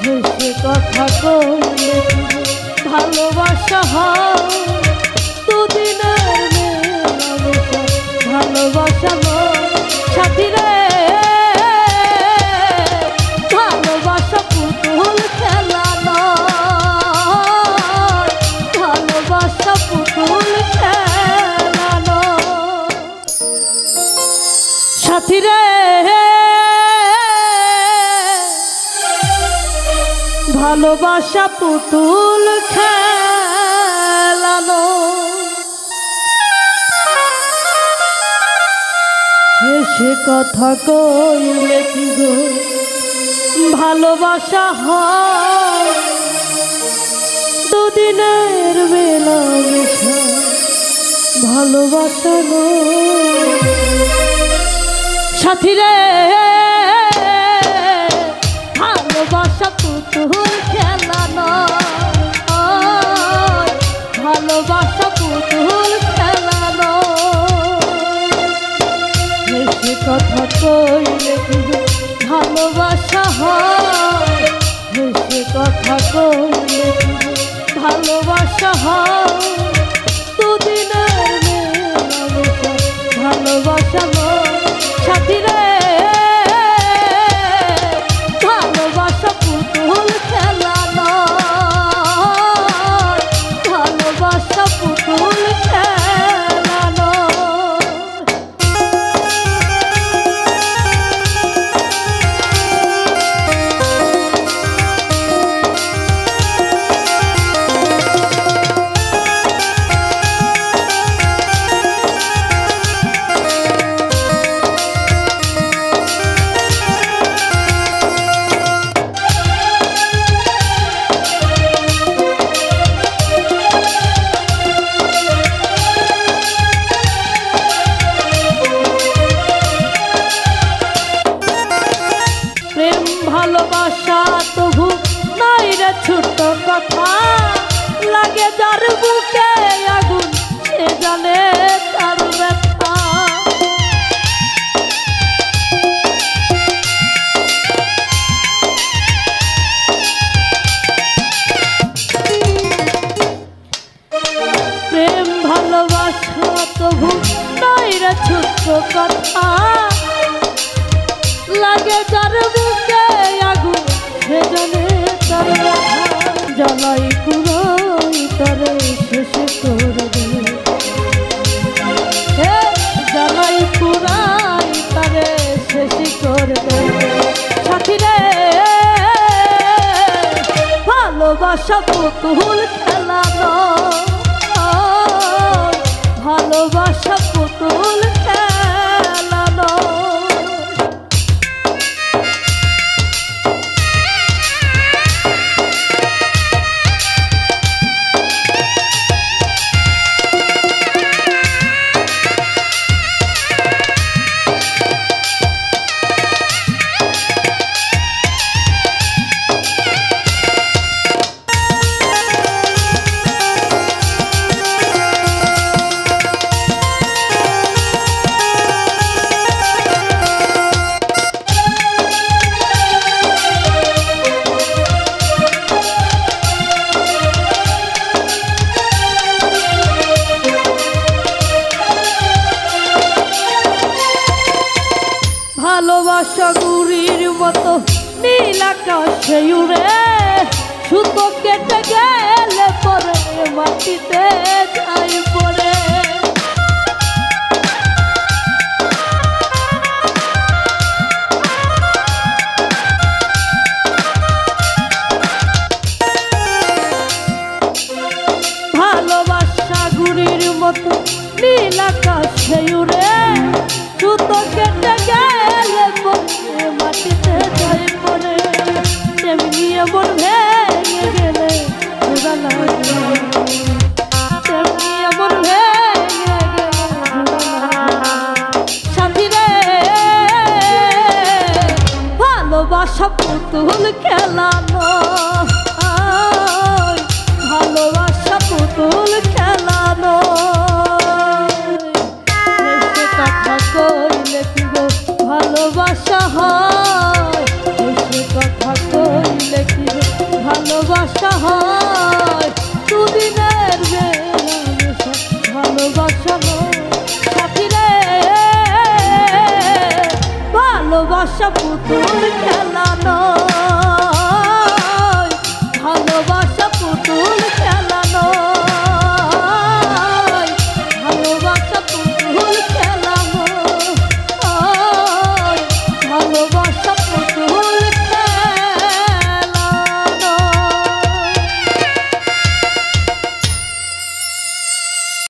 হেসে কথা কইলে ভালোবাসা হয় দুদিনের মেলামেশা ভালোবাসা নয় সাথী রে ভালোবাসা পুতুল খেলা নয় ভালোবাসা পুতুল খেলা নয় সাথী রে ভালোবাসা পুতুল খেলানো হেসে কথা কইলে কি গো ভালোবাসা হয় দুদিনের মেলামেশা ভালোবাসা নয় সাথী রে ভালোবাসা পুতুল খেলা নয় ভালোবাসা পুতুল খেলা নয় হেসে কথা কইলে ভালোবাসা হয় হেসে কথা কইলে ভালোবাসা হয় দুদিনের মেলামেশা ভালোবাসা নয় সাথী রে ভালোবাসা তবু নাই রে ছোট কথা লাগে যার বুকে আগুন সে জানে তার ব্যথা প্রেম ভালোবাসা তবু নাই রে ছোট কথা লাগে যার বুকে আগুন সে জানে তার ব্যথা জ্বালাই পুরাই তারে শেষ করে দে জ্বালাই পুরাই তারে শেষ করে দে সাথী রে ভালোবাসা পুতুল খেলা নয় ভালোবাসা পুতুল খেলা নয় ভালোবাসা গুড়ির মতো নীল আকাশে উড়ে সুতো কেটে গেলে পরে মাটিতে যাই পড়ে ভালোবাসা গুড়ির মতো নীল আকাশে উড়ে সুতো কেটে গেলে পরে মাটিতে যাই পড়ে তেমনি এমন ভেঙে গেলে তেমনি এমন ভেঙে গেলে সাথী রে ভালোবাসা পুতুল খেলা নয় ভালোবাসা পুতুল খেলা নয় কথা কইলে কি গো ভালোবাসা হয় কথা কইলে কি ভালোবাসা হয় দুদিনের মেলামেশা, ভালোবাসা নয় সাথী রে, ভালোবাসা পুতুল খেলা নয়।